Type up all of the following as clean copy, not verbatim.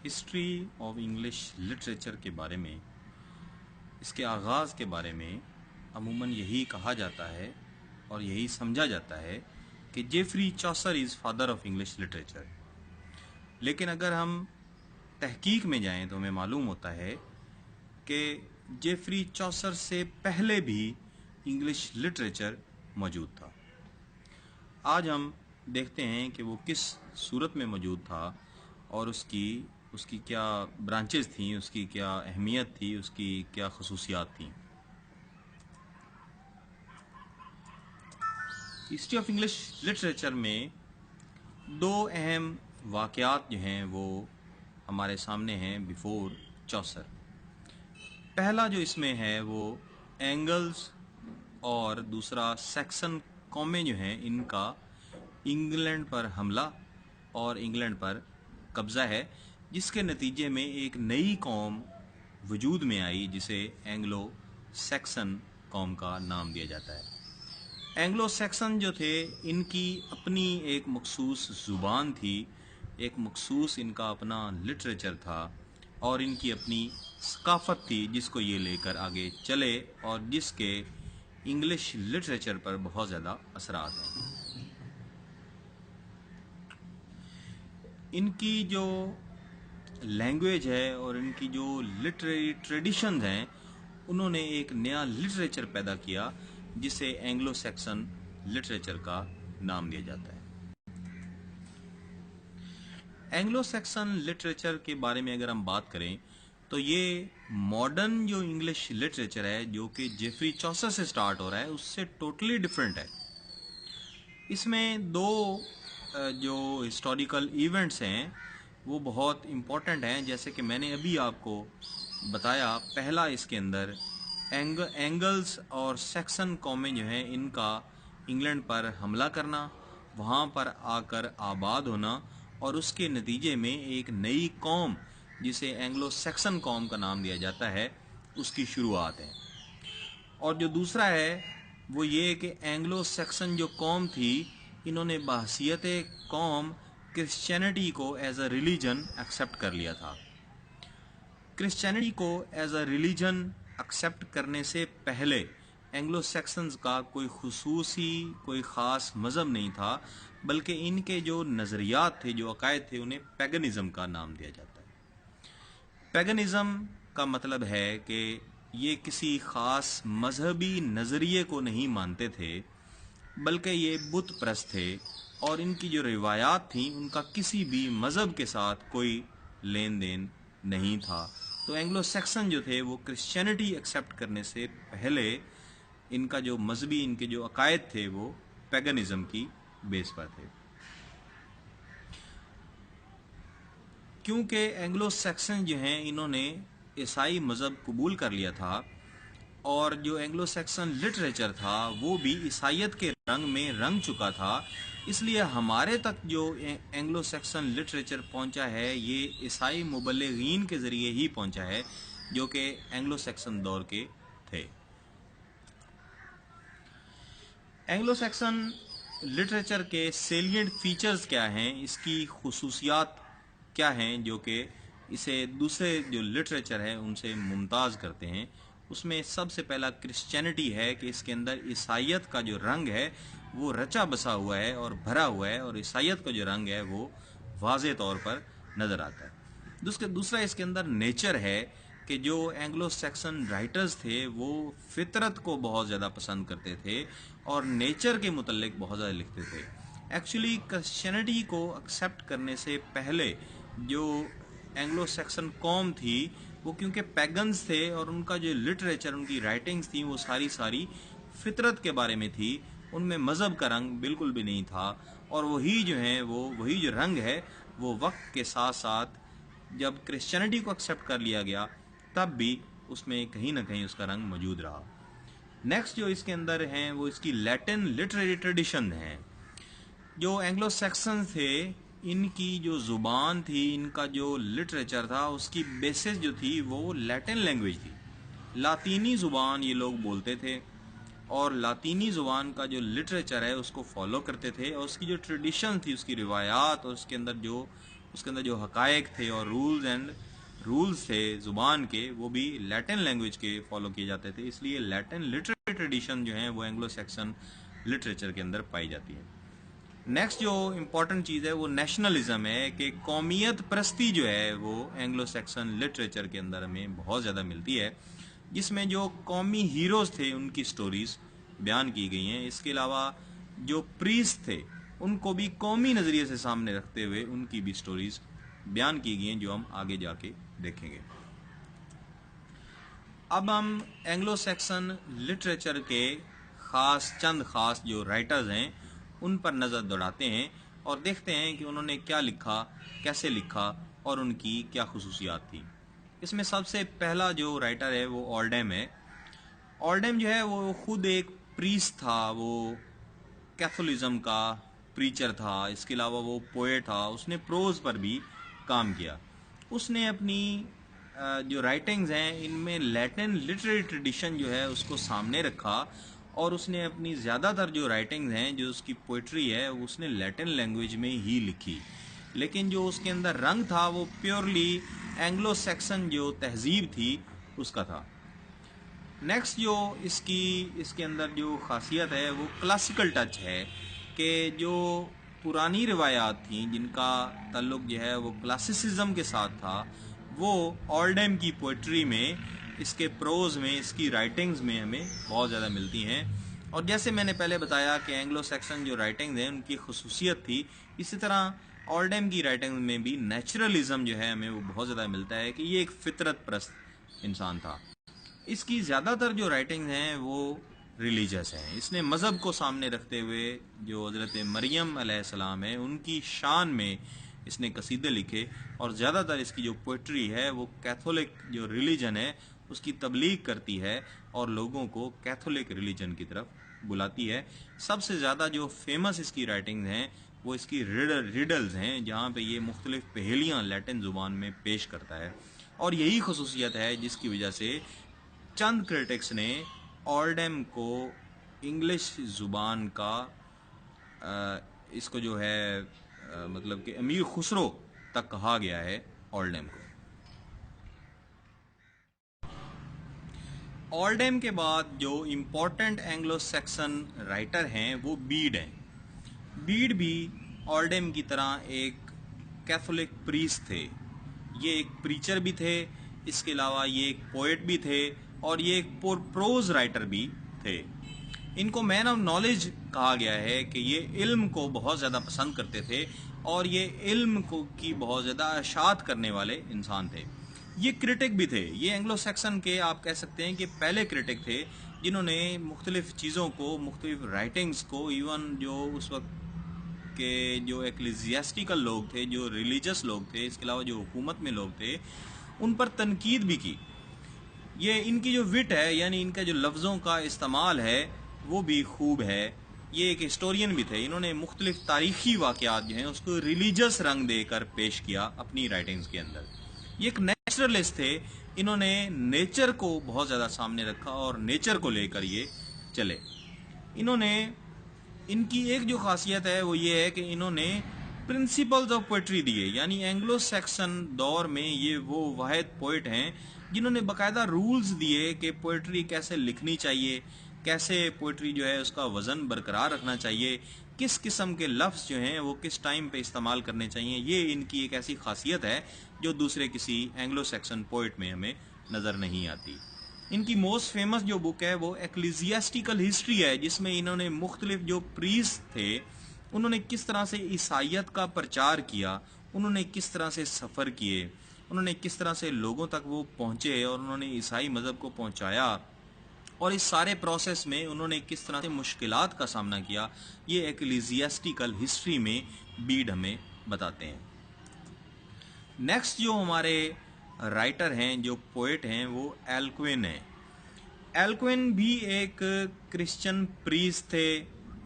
History of English literature کے بارے میں، اس کے آغاز کے بارے میں عموماً یہی کہا جاتا ہے اور یہی سمجھا جاتا ہے کہ Geoffrey Chaucer is father of English literature. لیکن اگر ہم تحقیق میں جائیں تو ہمیں معلوم ہوتا ہے کہ جیفری چوسر سے پہلے بھی انگلش لٹریچر موجود تھا. آج ہم دیکھتے ہیں کہ وہ کس صورت میں موجود تھا اور اس کی کیا برانچز تھیں، اس کی کیا اہمیت تھی، اس کی کیا خصوصیات تھیں. ہسٹری آف انگلش لٹریچر میں دو اہم واقعات جو ہیں وہ ہمارے سامنے ہیں بیفور چوسر. پہلا جو اس میں ہے وہ اینگلز اور دوسرا سیکسن قومیں جو ہیں ان کا انگلینڈ پر حملہ اور انگلینڈ پر قبضہ ہے، جس کے نتیجے میں ایک نئی قوم وجود میں آئی جسے اینگلو سیکسن قوم کا نام دیا جاتا ہے. اینگلو سیکسن جو تھے ان کی اپنی ایک مخصوص زبان تھی، ایک مخصوص ان کا اپنا لٹریچر تھا اور ان کی اپنی ثقافت تھی جس کو یہ لے کر آگے چلے اور جس کے انگلش لٹریچر پر بہت زیادہ اثرات ہیں. ان کی جو لینگویج ہے اور ان کی جو لٹریری ٹریڈیشنز ہیں، انہوں نے ایک نیا لٹریچر پیدا کیا جسے اینگلو سیکسن لٹریچر کا نام دیا جاتا ہے. اینگلو سیکسن لٹریچر کے بارے میں اگر ہم بات کریں تو یہ ماڈرن جو انگلش لٹریچر ہے جو کہ جیفری چوسر سے سٹارٹ ہو رہا ہے اس سے ٹوٹلی ڈیفرنٹ ہے. اس میں دو جو ہسٹوریکل ایونٹس ہیں وہ بہت امپورٹنٹ ہیں، جیسے کہ میں نے ابھی آپ کو بتایا. پہلا اس کے اندر اینگلز اور سیکسن قومیں جو ہیں ان کا انگلینڈ پر حملہ کرنا، وہاں پر آ کر آباد ہونا اور اس کے نتیجے میں ایک نئی قوم جسے اینگلو سیکسن قوم کا نام دیا جاتا ہے اس کی شروعات ہے. اور جو دوسرا ہے وہ یہ کہ اینگلو سیکسن جو قوم تھی انہوں نے بحیثیت قوم کرسچینٹی کو ایز اے ریلیجن ایکسیپٹ کر لیا تھا. کرسچینٹی کو ایز اے ریلیجن ایکسیپٹ کرنے سے پہلے اینگلو سیکسنز کا کوئی خاص مذہب نہیں تھا، بلکہ ان کے جو نظریات تھے، جو عقائد تھے، انہیں پیگنزم کا نام دیا جاتا ہے. پیگنزم کا مطلب ہے کہ یہ کسی خاص مذہبی نظریے کو نہیں مانتے تھے، بلکہ یہ بت پرست تھے اور ان کی جو روایات تھیں ان کا کسی بھی مذہب کے ساتھ کوئی لین دین نہیں تھا. تو اینگلو سیکسن جو تھے وہ کرسچینٹی ایکسیپٹ کرنے سے پہلے ان کا جو مذہبی ان کے جو عقائد تھے وہ پیگنزم کی بیس پر تھے. کیونکہ اینگلو سیکسن جو ہیں انہوں نے عیسائی مذہب قبول کر لیا تھا اور جو اینگلو سیکسن لٹریچر تھا وہ بھی عیسائیت کے رنگ میں رنگ چکا تھا، اس لیے ہمارے تک جو اینگلو سیکسن لٹریچر پہنچا ہے یہ عیسائی مبلغین کے ذریعے ہی پہنچا ہے جو کہ اینگلو سیکسن دور کے تھے. اینگلو سیکسن لٹریچر کے سیلینٹ فیچرز کیا ہیں، اس کی خصوصیات کیا ہیں جو کہ اسے دوسرے جو لٹریچر ہے ان سے ممتاز کرتے ہیں. اس میں سب سے پہلا کرسچینٹی ہے کہ اس کے اندر عیسائیت کا جو رنگ ہے وہ رچا بسا ہوا ہے اور بھرا ہوا ہے، اور عیسائیت کا جو رنگ ہے وہ واضح طور پر نظر آتا ہے. دوسرا اس کے اندر نیچر ہے کہ جو اینگلو سیکسن رائٹرز تھے وہ فطرت کو بہت زیادہ پسند کرتے تھے اور نیچر کے متعلق بہت زیادہ لکھتے تھے. ایکچولی کرسچینٹی کو ایکسیپٹ کرنے سے پہلے جو اینگلو سیکسن قوم تھی وہ کیونکہ پیگنز تھے اور ان کا جو لٹریچر، ان کی رائٹنگز تھیں وہ ساری فطرت کے بارے میں تھی، ان میں مذہب کا رنگ بالکل بھی نہیں تھا. اور وہی جو رنگ ہے وہ وقت کے ساتھ ساتھ جب کرسچینٹی کو ایکسیپٹ کر لیا گیا تب بھی اس میں کہیں نہ کہیں اس کا رنگ موجود رہا. نیکسٹ جو اس کے اندر ہیں وہ اس کی لیٹن لٹریری ٹریڈیشن ہیں. جو اینگلو سیکسن تھے ان کی جو زبان تھی، ان کا جو لٹریچر تھا اس کی بیسس جو تھی وہ لیٹن لینگویج تھی. لاطینی زبان یہ لوگ بولتے تھے اور لاطینی زبان کا جو لٹریچر ہے اس کو فالو کرتے تھے، اور اس کی جو ٹریڈیشن تھی، اس کی روایات اور اس کے اندر جو उसके अंदर जो हकायक थे और रूल्स थे ज़ुबान के, वो भी लैटिन लैंग्वेज के फॉलो किए जाते थे। इसलिए लैटिन लिटरेरी ट्रेडिशन जो है वो एंग्लो सैक्सन लिटरेचर के अंदर पाई जाती है। नेक्स्ट जो इम्पोर्टेंट चीज़ है वो नेशनलिज्म है, कि कौमियत परस्ती जो है वो एंग्लो सैक्सन लिटरेचर के अंदर हमें बहुत ज़्यादा मिलती है, जिसमें जो कौमी हीरोज़ थे उनकी स्टोरीज़ बयान की गई हैं। इसके अलावा जो प्रीस्ट थे उनको भी कौमी नज़रिए से सामने रखते हुए उनकी भी स्टोरीज़ बयान की गई हैं, जो हम आगे जाके देखेंगे। अब हम एंग्लो सैक्सन लिटरेचर के चंद खास जो राइटर्स हैं उन पर नज़र दौड़ाते हैं और देखते हैं कि उन्होंने क्या लिखा, कैसे लिखा और उनकी क्या खुसूसियात थी। इसमें सबसे पहला जो राइटर है वो ओल्डेम है। ओल्डेम जो है वो खुद एक प्रीस्ट था, वो कैथोलिज्म का प्रीचर था। इसके अलावा वो पोएट था, उसने प्रोज पर भी काम किया। उसने अपनी जो राइटिंग्स हैं इनमें लैटिन लिटरेरी ट्रेडिशन जो है उसको सामने रखा और उसने अपनी ज़्यादातर जो राइटिंग्स हैं, जो उसकी पोइट्री है, उसने लैटिन लैंग्वेज में ही लिखी। लेकिन जो उसके अंदर रंग था वो प्योरली एंग्लो सैक्सन जो तहजीब थी उसका था। नेक्स्ट जो इसके अंदर जो खासियत है वो क्लासिकल टच है, कि जो पुरानी रिवायात थी जिनका ताल्लुक जो है वो क्लासिसिज्म के साथ था, वो ओल्डेम की पोइट्री में, इसके प्रोज में, इसकी राइटिंग्स में हमें बहुत ज़्यादा मिलती हैं। और जैसे मैंने पहले बताया कि एंग्लो सैक्सन जो राइटिंग्स हैं उनकी खसूसियत थी, इसी तरह ओल्डेम की राइटिंग्स में भी नेचुरलिज्म जो है हमें वो बहुत ज़्यादा मिलता है, कि ये एक फितरत परस्त इंसान था। इसकी ज़्यादातर जो राइटिंग्स हैं वो रिलीजियस हैं। इसने मज़हब को सामने रखते हुए जो हज़रत मरियम अलैहिस्सलाम है उनकी शान में इसने कसीदे लिखे, और ज़्यादातर इसकी जो पोइट्री है वो कैथोलिक जो रिलीजन है उसकी तबलीग करती है और लोगों को कैथोलिक रिलीजन की तरफ बुलाती है। सबसे ज़्यादा जो फेमस इसकी राइटिंग्स हैं वो इसकी रिडल्स हैं, जहाँ पे ये मुख्तलिफ पहेलियाँ लैटिन ज़ुबान में पेश करता है। और यही खसूसियत है जिसकी वजह से चंद क्रिटिक्स ने ओल्डेम को इंग्लिश ज़ुबान का इसको जो है मतलब कि अमीर खुसरो तक कहा गया है ओल्डेम को। ओल्डेम के बाद जो इम्पोर्टेंट एंग्लो सैक्सन राइटर हैं वो बीड हैं। बीड भी ओल्डेम की तरह एक कैथोलिक प्रीस्ट थे। ये एक प्रीचर भी थे, इसके अलावा ये एक पोएट भी थे और ये एक प्रोज राइटर भी थे। इनको मैन ऑफ नॉलेज कहा गया है, कि ये इल्म को बहुत ज़्यादा पसंद करते थे और ये इल्म को की बहुत ज़्यादा अशात करने वाले इंसान थे। ये क्रिटिक भी थे। ये एंग्लो सैक्सन के आप कह सकते हैं कि पहले क्रिटिक थे, जिन्होंने मुख्तलिफ चीज़ों को, मुख्तलिफ राइटिंग्स को, इवन जो उस वक्त के जो एक्लेसियास्टिकल लोग थे, जो रिलीजियस लोग थे, इसके अलावा जो हुकूमत में लोग थे, उन पर तनकीद भी की। ये इनकी जो विट है, यानी इनका जो लफ्ज़ों का इस्तेमाल है वो भी खूब है। ये एक हिस्टोरियन भी थे। इन्होंने मुख्तलिफ तारीखी वाक़यात जो हैं उसको रिलीजियस रंग देकर पेश किया अपनी राइटिंग्स के अंदर। ये एक नेचुरलिस्ट थे। इन्होंने नेचर को बहुत ज़्यादा सामने रखा और नेचर को लेकर ये चले। इनकी एक जो खासियत है वो ये है कि इन्होंने प्रिंसिपल्स ऑफ पोइट्री दिए, यानी एंग्लो सैक्सन दौर में ये वो वाहिद पोइट हैं जिन्होंने बाकायदा रूल्स दिए कि पोइट्री कैसे लिखनी चाहिए, कैसे पोइट्री जो है उसका वज़न बरकरार रखना चाहिए, किस किस्म के लफ्ज़ जो हैं वो किस टाइम पे इस्तेमाल करने चाहिए। ये इनकी एक ऐसी खासियत है जो दूसरे किसी एंग्लो सैक्सन पोइट में हमें नज़र नहीं आती। इनकी मोस्ट फेमस जो बुक है वो एक्लेसियास्टिकल हिस्ट्री है, जिसमें इन्होंने मुख्तलिफ जो प्रीस्ट थे उन्होंने किस तरह से ईसाइयत का प्रचार किया, उन्होंने किस तरह से सफ़र किए, उन्होंने किस तरह से लोगों तक वो पहुँचे और उन्होंने ईसाई मज़हब को पहुँचाया, और इस सारे प्रोसेस में उन्होंने किस तरह से मुश्किलात का सामना किया, ये एक्लेसियास्टिकल हिस्ट्री में बीड हमें बताते हैं। नेक्स्ट जो हमारे राइटर हैं, जो पोएट हैं, वो एल्क्विन है। एल्क्विन भी एक क्रिश्चियन प्रीस्ट थे।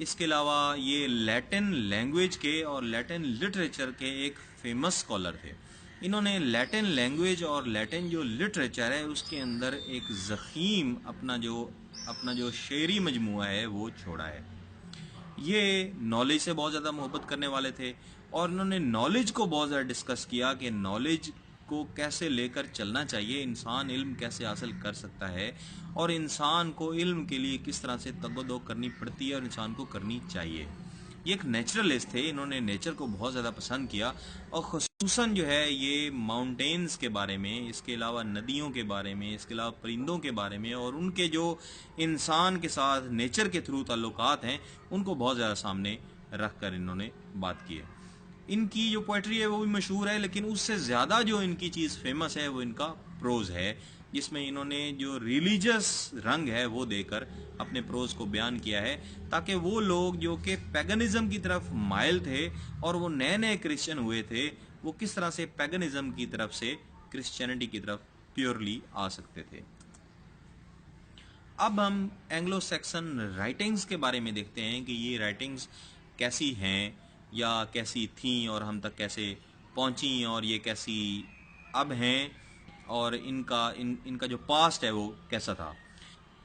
इसके अलावा ये लैटिन लैंग्वेज के और लैटिन लिटरेचर के एक फेमस स्कॉलर थे। इन्होंने लैटिन लैंग्वेज और लैटिन जो लिटरेचर है उसके अंदर एक ज़ख़ीम अपना जो शेरी मजमुआ है वो छोड़ा है। ये नॉलेज से बहुत ज़्यादा मोहब्बत करने वाले थे और इन्होंने नॉलेज को बहुत ज़्यादा डिस्कस किया कि नॉलेज को कैसे लेकर चलना चाहिए, इंसान इल्म कैसे हासिल कर सकता है और इंसान को इल्म के लिए किस तरह से तगदो करनी पड़ती है और इंसान को करनी चाहिए। ये एक नेचुरलिस्ट थे, इन्होंने नेचर को बहुत ज़्यादा पसंद किया और ख़ुसूसन जो है ये माउंटेन्स के बारे में, इसके अलावा नदियों के बारे में, इसके अलावा परिंदों के बारे में और उनके जो इंसान के साथ नेचर के थ्रू ताल्लुकात हैं उनको बहुत ज़्यादा सामने रख कर इन्होंने बात की है। इनकी जो पोइट्री है वो भी मशहूर है, लेकिन उससे ज़्यादा जो इनकी चीज़ फेमस है वो इनका प्रोज़ है, जिसमें इन्होंने जो रिलीजियस रंग है वो देकर अपने प्रोज़ को बयान किया है, ताकि वो लोग जो कि पैगनिज़म की तरफ माइल थे और वो नए नए क्रिश्चियन हुए थे, वो किस तरह से पैगनिज़म की तरफ से क्रिश्चियनिटी की तरफ प्योरली आ सकते थे। अब हम एंग्लो सैक्सन राइटिंग्स के बारे में देखते हैं कि ये राइटिंग्स कैसी हैं या कैसी थीं और हम तक कैसे पहुंची और ये कैसी अब हैं और इनका जो पास्ट है वो कैसा था।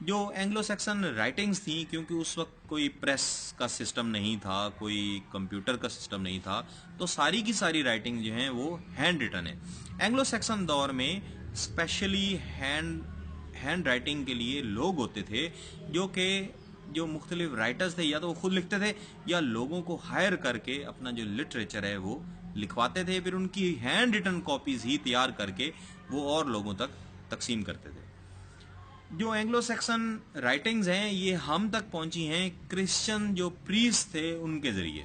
जो एंग्लो सैक्सन राइटिंग्स थी, क्योंकि उस वक्त कोई प्रेस का सिस्टम नहीं था, कोई कंप्यूटर का सिस्टम नहीं था, तो सारी की सारी राइटिंग जो हैं वो हैंड रिटन है। एंग्लो सैक्सन दौर में स्पेशली हैंड राइटिंग के लिए लोग होते थे जो मुख्तलिफ राइटर्स थे, या तो वो खुद लिखते थे या लोगों को हायर करके अपना जो लिटरेचर है वो लिखवाते थे, फिर उनकी हैंड रिटन कॉपीज ही तैयार करके वो और लोगों तक तकसीम करते थे। जो एंग्लो सैक्सन राइटिंग्स हैं ये हम तक पहुंची हैं क्रिश्चियन जो प्रीस्ट थे उनके ज़रिए।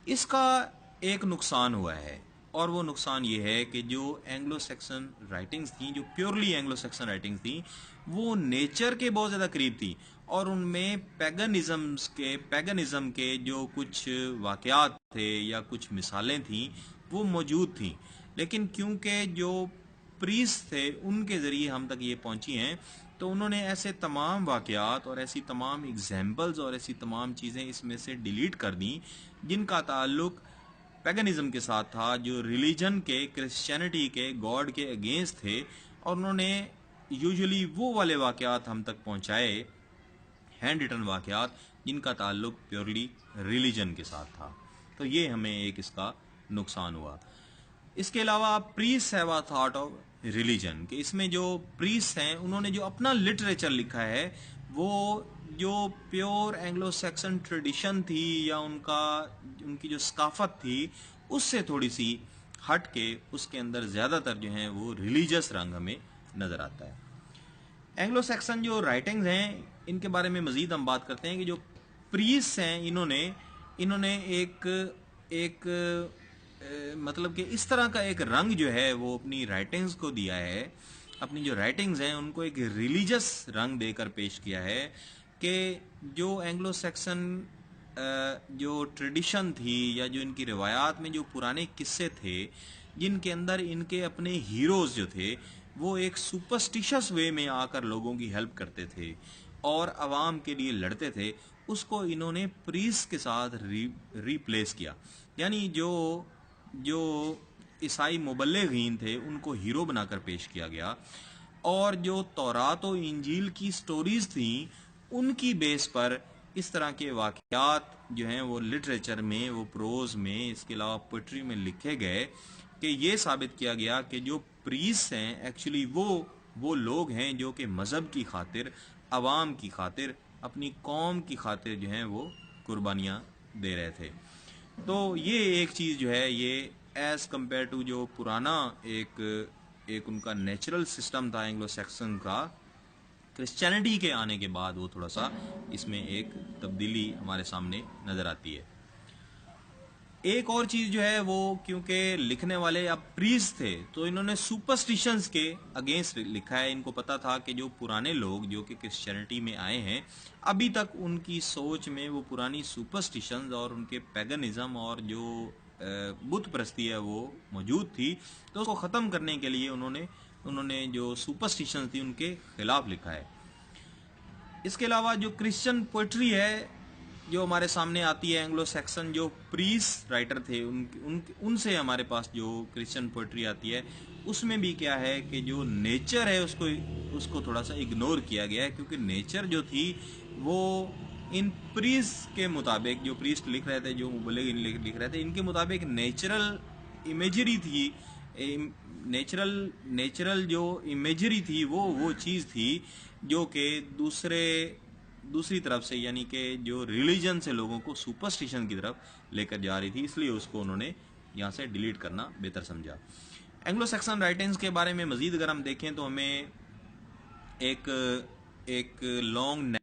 इसका एक नुकसान हुआ है और वो नुकसान ये है कि जो एंग्लो सैक्सन राइटिंग्स थी, जो प्योरली एंग्लो सैक्सन राइटिंग्स थी, वो नेचर के बहुत ज़्यादा करीब थी और उनमें पैगनिज़म के जो कुछ वाक़यात थे या कुछ मिसालें थीं वो मौजूद थीं, लेकिन क्योंकि जो प्रीस्ट थे उनके ज़रिए हम तक ये पहुंची हैं, तो उन्होंने ऐसे तमाम वाक़यात और ऐसी तमाम एग्जाम्पल्स और ऐसी तमाम चीज़ें इसमें से डिलीट कर दी जिनका ताल्लुक पैगनिज़म के साथ था, जो रिलीजन के, क्रिश्चियनिटी के, गॉड के अगेंस्ट थे, और उन्होंने यूजुअली वो वाले वाक़यात हम तक पहुंचाए, हैंड रिटन वाक़यात जिनका ताल्लुक प्योरली रिलीजन के साथ था। तो ये हमें एक इसका नुकसान हुआ। इसके अलावा priest have a thought of religion, कि इसमें जो प्रीस्ट हैं उन्होंने जो अपना लिटरेचर लिखा है वो जो प्योर एंग्लो सैक्सन ट्रेडिशन थी या उनकी जो सकाफत थी उससे थोड़ी सी हट के उसके अंदर ज़्यादातर जो हैं वो रिलीजियस रंग हमें नज़र आता है। एंग्लो सैक्सन जो राइटिंग्स हैं इनके बारे में मज़ीद हम बात करते हैं कि जो प्रीस्ट हैं इन्होंने एक मतलब कि इस तरह का एक रंग जो है वो अपनी राइटिंग्स को दिया है, अपनी जो राइटिंग्स हैं उनको एक रिलीजियस रंग देकर पेश किया है कि जो एंग्लो सैक्सन जो ट्रेडिशन थी या जो इनकी रिवायात में जो पुराने किस्से थे जिनके अंदर इनके अपने हीरोज़ जो थे वो एक सुपरस्टिशियस वे में आकर लोगों की हेल्प करते थे और आवाम के लिए लड़ते थे, उसको इन्होंने प्रीस्ट के साथ रिप्लेस किया। यानी जो ईसाई मुबल्लिगीन थे उनको हीरो बनाकर पेश किया गया और जो तौरात और इंजील की स्टोरीज थी उनकी बेस पर इस तरह के वाक़यात जो हैं वो लिटरेचर में, वो प्रोज़ में, इसके अलावा पोइट्री में लिखे गए कि ये साबित किया गया कि जो प्रीस्ट हैं एक्चुअली वो लोग हैं जो कि मज़हब की खातिर, अवाम की खातिर, अपनी कौम की खातिर जो हैं वो कुर्बानियाँ दे रहे थे। तो ये एक चीज़ जो है ये एज़ कम्पेयर टू जो पुराना एक उनका नेचुरल सिस्टम था एंग्लो सैक्सन का, क्रिश्चियनिटी के आने के बाद वो थोड़ा सा इसमें एक तब्दीली हमारे सामने नज़र आती है। एक और चीज़ जो है वो क्योंकि लिखने वाले अब प्रीस्ट थे तो इन्होंने सुपरस्टिशंस के अगेंस्ट लिखा है। इनको पता था कि जो पुराने लोग जो कि क्रिश्चियनिटी में आए हैं अभी तक उनकी सोच में वो पुरानी सुपरस्टिशंस और उनके पैगनिज़म और जो बुत परस्ती है वो मौजूद थी, तो उसको ख़त्म करने के लिए उन्होंने जो सुपरस्टिशंस थी उनके खिलाफ लिखा है। इसके अलावा जो क्रिश्चियन पोइट्री है जो हमारे सामने आती है, एंग्लो सैक्सन जो प्रीस्ट राइटर थे उनसे हमारे पास जो क्रिश्चियन पोइट्री आती है उसमें भी क्या है कि जो नेचर है उसको थोड़ा सा इग्नोर किया गया है, क्योंकि नेचर जो थी वो ان प्रीस्ट के मुताबिक, जो प्रीस्ट लिख रहे थे, जो मुबल्लिग लिख रहे थे, इनके मुताबिक नेचुरल इमेजरी थी, नेचुरल जो इमेजरी थी वो चीज़ थी जो कि दूसरी तरफ से, यानी कि जो रिलीजन से लोगों को सुपरस्टिशन की तरफ लेकर जा रही थी, इसलिए उसको उन्होंने यहाँ से डिलीट करना बेहतर समझा। एंग्लो सैक्सन राइटिंग्स के बारे में मज़ीद अगर हम देखें तो हमें एक लॉन्ग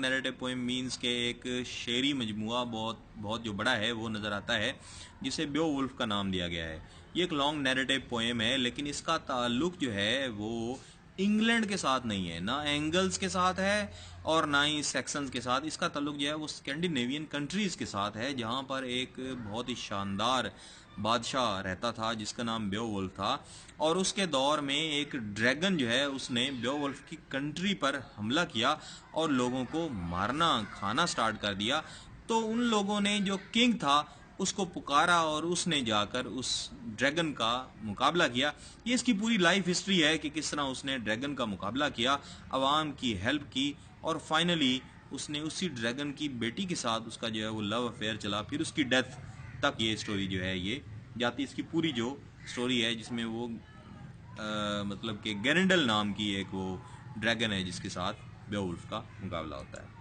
नैरेटिव पोएम मीन्स के एक शेरी मजमुआ बहुत जो बड़ा है वो नज़र आता है, जिसे बेओवुल्फ का नाम दिया गया है। ये एक लॉन्ग नैरेटिव पोएम है, लेकिन इसका ताल्लुक जो है वो इंग्लैंड के साथ नहीं है, ना एंगल्स के साथ है और ना ही सेक्शंस के साथ। इसका ताल्लुक जो है वो स्कैंडिनेवियन कंट्रीज़ के साथ है, जहाँ पर एक बहुत ही शानदार बादशाह रहता था जिसका नाम बेओवुल्फ था, और उसके दौर में एक ड्रैगन जो है उसने बेओवुल्फ की कंट्री पर हमला किया और लोगों को मारना खाना स्टार्ट कर दिया। तो उन लोगों ने जो किंग था उसको पुकारा और उसने जाकर उस ड्रैगन का मुकाबला किया। ये इसकी पूरी लाइफ हिस्ट्री है कि किस तरह उसने ड्रैगन का मुकाबला किया, आवाम की हेल्प की, और फाइनली उसने उसी ड्रैगन की बेटी के साथ उसका जो है वो लव अफेयर चला, फिर उसकी डेथ तक ये स्टोरी जो है ये जाती। इसकी पूरी जो स्टोरी है जिसमें वो मतलब कि गैरेंडल नाम की एक वो ड्रैगन है जिसके साथ बेओवुल्फ का मुकाबला होता है।